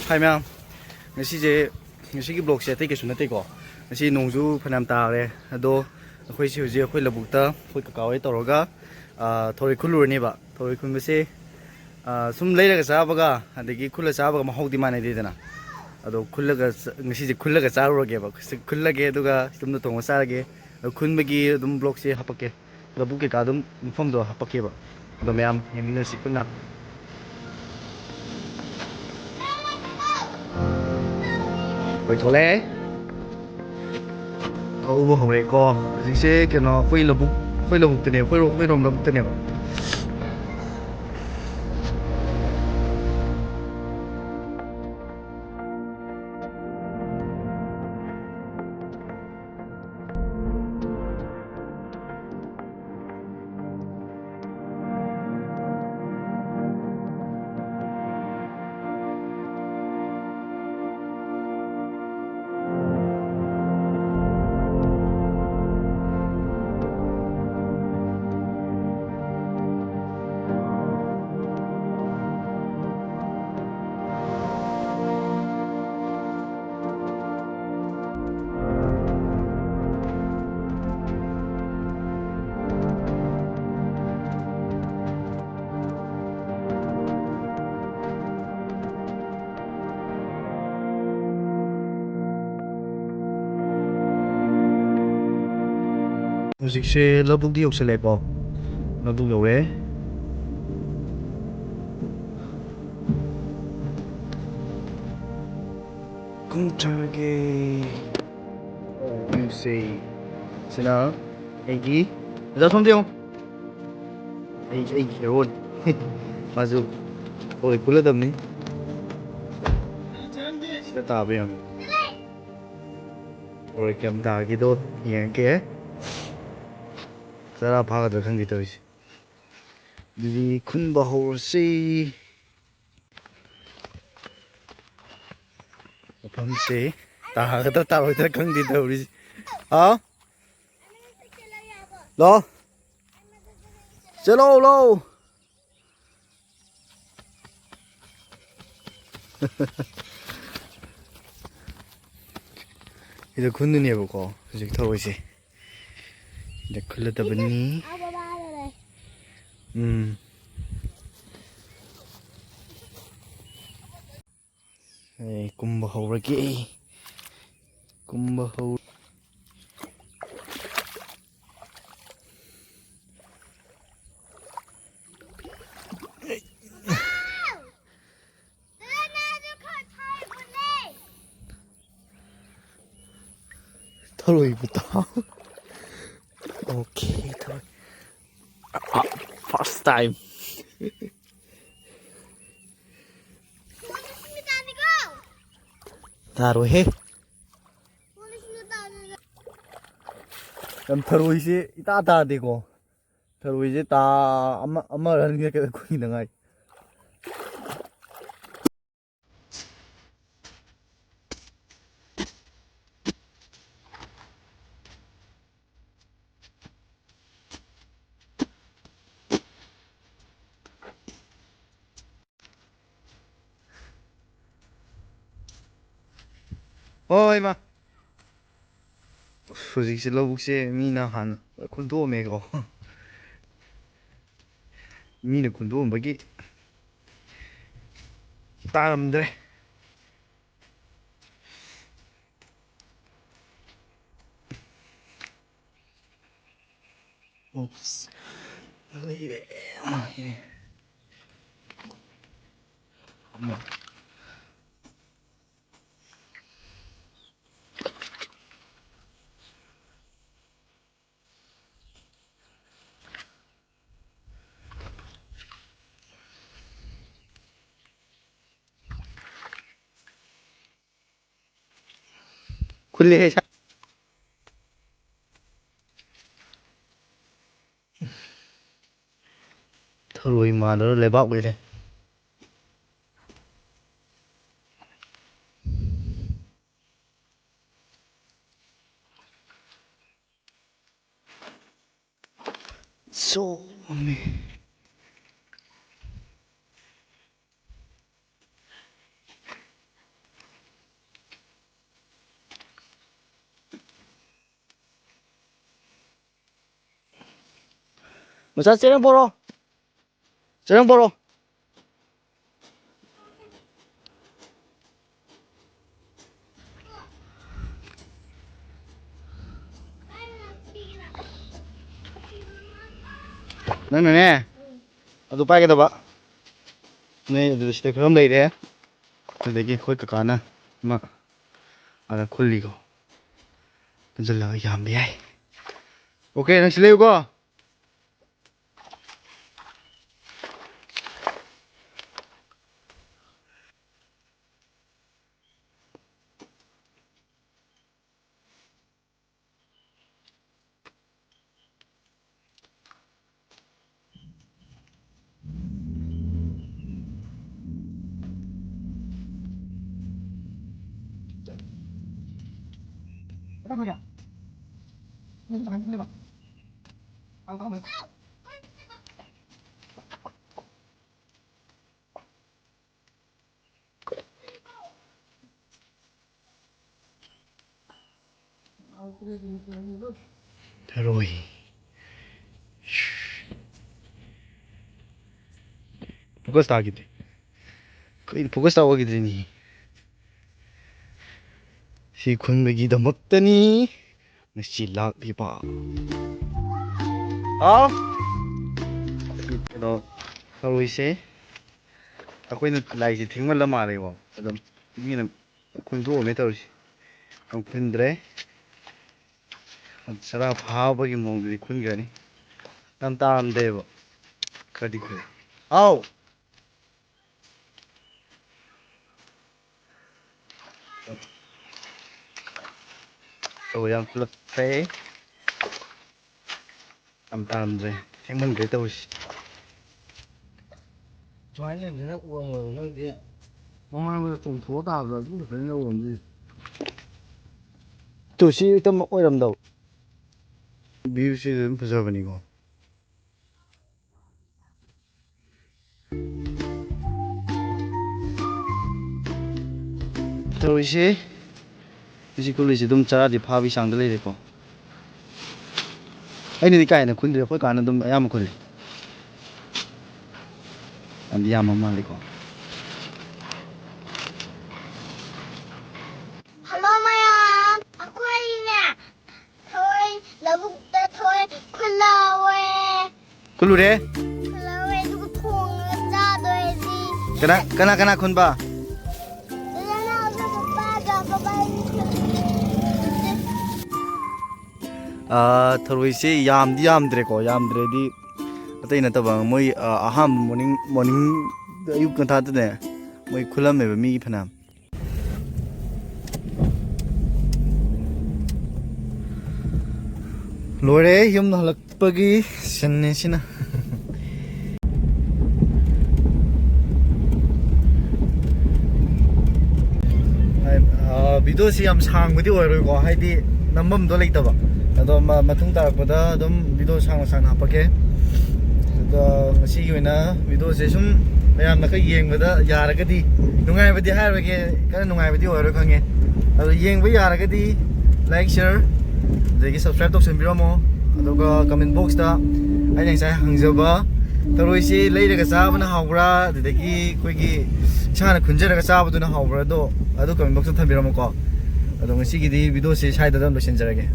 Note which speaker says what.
Speaker 1: 하이면 ngꯁꯤꯒꯤ ꯕ꯭ꯂꯣꯛꯁꯦ ꯑꯇꯩ ꯀꯩꯁꯨ ꯅꯠꯇꯦꯀꯣ ngꯁꯤ ꯅꯣꯡꯖꯨ ꯐꯅꯌꯥꯝ ꯇꯥꯔꯦ ꯑꯗꯣ ꯑꯩꯈꯣꯏꯁꯤ ꯍꯧꯖꯤꯛ ꯑꯩꯈꯣꯏ ꯂꯧꯕꯨꯛꯇ ꯑꯩꯈꯣꯏ ꯀꯀꯥ ꯍꯣꯏ ꯇꯧꯔꯒ ꯊꯔꯣꯏ ꯈꯨꯜꯂꯨꯔꯅꯦꯕ ꯊꯔꯣꯏ ꯈꯨꯟꯕꯁꯦ ꯁꯨꯝ ꯂꯩꯔꯒ ꯆꯥꯕꯒ ꯑꯗꯒꯤ ꯈꯨꯜꯂ ꯆꯥꯕꯒ ꯃꯍꯥꯎꯗꯤ ꯃꯥꯟꯅꯗꯦꯗꯅ ꯑꯗꯣ ngꯁꯤꯁꯦ ꯈꯨꯜꯂꯒ ꯆꯥꯔꯨꯔꯒꯦꯕ ꯈꯨꯜꯂꯒꯦ ꯑꯗꯨꯒ ꯌꯨꯝꯗ ꯊꯣꯡꯉ ꯆꯥꯔꯒꯦ ꯈꯨꯟꯕꯒꯤ ꯑꯗꯨꯝ ꯕ꯭ꯂꯣꯛꯁꯦ ꯍꯥꯞꯄꯛꯀꯦ ꯂꯧꯕꯨꯛ ꯀꯩꯀꯥ ꯑꯗꯨꯝ ꯃꯐꯝꯗꯣ ꯍꯥꯞꯄꯛꯀꯦꯕ ꯑꯗꯣ ꯃꯌꯥꯝ ꯌꯦꯡꯃꯤꯟꯅꯁꯤ ꯄꯨꯟꯅ ꯍꯣꯏ ꯊꯣꯛꯂꯛꯑꯦ ꯎꯕ ꯍꯧꯔꯦꯀꯣ ꯍꯧꯖꯤꯛꯁꯦ ꯀꯩꯅꯣ ꯑꯩꯈꯣꯏ ꯂꯧꯕꯨꯛꯇꯅꯦ ꯑꯩꯈꯣꯏꯔꯣꯝ ꯂꯧꯕꯨꯛꯇꯅꯦꯕ ꯍꯧꯖꯤꯛꯁꯦ ꯂꯧꯕꯨꯛꯇꯤ ꯌꯧꯁꯜꯂꯦꯀꯣ ꯂꯧꯕꯨꯛ ꯌꯧꯔꯦ ꯀꯨꯝꯊꯒꯦ ꯌꯨꯝꯁꯦ ꯁꯤꯅ ꯑꯩꯒꯤ ꯑꯣꯖꯥ ꯁꯣꯝꯗ ꯌꯦꯡꯉꯣ ꯑꯩꯒꯤ ꯍꯦꯔꯣꯅꯤ ꯃꯥꯁꯨ ꯊꯔꯣꯏ ꯈꯨꯜꯂꯗꯕꯅꯤ ꯁꯤꯗ ꯇꯥꯕ ꯌꯦꯡꯉꯣ ꯊꯔꯣꯏ ꯀꯌꯥꯝ ꯇꯥꯒꯦꯗꯣ ꯌꯦꯡꯉꯛꯀꯦ ꯆꯔꯥ ꯐꯥꯒꯗ꯭ꯔꯥ ꯈꯪꯗꯦ ꯇꯧꯔꯤꯁꯦ ꯑꯗꯨꯗꯤ ꯈꯨꯟꯕ ꯍꯧꯔꯁꯤ ꯃꯐꯝꯁꯦ ꯇꯥꯒꯗ꯭ꯔꯥ ꯇꯥꯔꯣꯏꯗ꯭ꯔꯥ ꯈꯪꯗꯦ ꯇꯧꯔꯤꯁꯦ ꯍꯥꯎ ꯂꯥꯛꯑꯣ ꯆꯠꯂꯣ ꯂꯥꯛꯑꯣ ꯁꯤꯗ ꯈꯨꯟꯗꯨꯅꯦꯕꯀꯣ ꯍꯧꯖꯤꯛ ꯊꯔꯣꯏꯁꯦ ꯁꯤꯗ ꯈꯨꯜꯂꯗꯕꯅꯤ ꯑꯩ ꯀꯨꯝꯕ ꯍꯧꯔꯒꯦ ꯀꯨꯝꯕ ꯍꯧ ꯊꯔꯣꯏꯕꯨ ꯇꯥꯎ ꯑꯣꯀꯦ ꯊꯔꯣꯏ ꯐꯥꯔꯁ ꯇꯥꯏꯝ ꯇꯥꯔꯣꯏꯍꯦ ꯌꯥꯝ ꯊꯔꯣꯏꯁꯦ ꯏꯇꯥ ꯇꯥꯗꯦꯀꯣ ꯊꯔꯣꯏꯁꯦ ꯑꯃ ꯑꯅꯤꯔꯛ ꯈꯨꯟꯒꯤꯗ ꯉꯥꯏ ꯍꯣꯏ ꯏꯃꯥ ꯍꯧꯖꯤꯛꯁꯦ ꯂꯧꯕꯨꯛꯁꯦ ꯃꯤꯅ ꯍꯥꯟꯅ ꯈꯨꯟꯇꯣꯛꯑꯝꯃꯦꯀꯣ ꯃꯤꯅ ꯈꯨꯟꯗꯣꯛꯑꯝꯕꯒꯤ ꯇꯥꯔꯝꯗ꯭ꯔꯦ ꯑꯣꯞꯁ ꯂꯩꯔꯦ ꯈꯨꯜꯂꯦꯍꯦ ꯊꯔꯣꯏ ꯃꯥꯟꯅꯔ ꯂꯩꯕꯥꯛ ꯑꯣꯏꯔꯦ ꯆꯣꯡꯉꯦ Masa cereng boro. Cereng boro. Nang nè. Adu pai cái đó ba. Này adu sita khom dai de. Adagi khoi ka kana ma ada khulli ko. Jalla yam bi ai. Okay, nang sileu ko. Rồi. Focus ta gitu. Kau focus ta gitu ni. Si kun bagi dah makta ni. Nasi lak di pa. Ah. Ito. Rồi se. Aku ini lagi sih tinggal lama lagi kok. Adam ini nak kun tu ome tahu sih. Ang kun dre. Sarap hao bagi mong di kun gani. Tam tam deh bo. Kadi kadi. Au. Rồi yang flip fe. Tam deh. Yang mana kita tahu sih.
Speaker 2: Choái lên thì nó uống rồi nó đi. Hôm nay tổng số tao rồi cũng phải đâu làm gì.
Speaker 1: Tu sih itu mau orang tahu. View sih itu besar bani ko. Terus sih. Isi kulit sih dum cara di phawi sang dulu deh ko. Ini di kain kun deh, kau kan dum ayam kulit. Andi ayam mama deh ko.
Speaker 3: Halo Maya, aku hari ni thôi labuk ta thôi kulawe
Speaker 1: Kulu deh.
Speaker 3: kulawe tu thong cha doi di.
Speaker 1: Kena kun ba.
Speaker 3: Dana aku papa ga papa ni.
Speaker 1: Terus sih yam deh ko, yam deh di. Atau ini tuh bang, moi aham morning ayub kan thata deh. Moi kulam me mi phanam. Lore yum na halak pagi sanne sina. Video sih yam sang budi orang ko, hai di nambam dole itu ba. Ado matung tarak pada dom video sang hapake. Ado masih gimana video sih sum ayam nak yeng pada yara kadi nungai badi hai bagi kan nungai badi orang kange. Ado yeng badi yara kadi like share, jadi subscribe tu sembiro mo. Ado ka comment box ta, ay yang saya hangjaba. Terus sih lagi dekat sahabat na haubra, jadi koi ki chana kunjara dekat sahabat tu na haubra do. Ado comment box tu sembiro mo ko. Ado masih gini video sih saya dalam dosen jarage.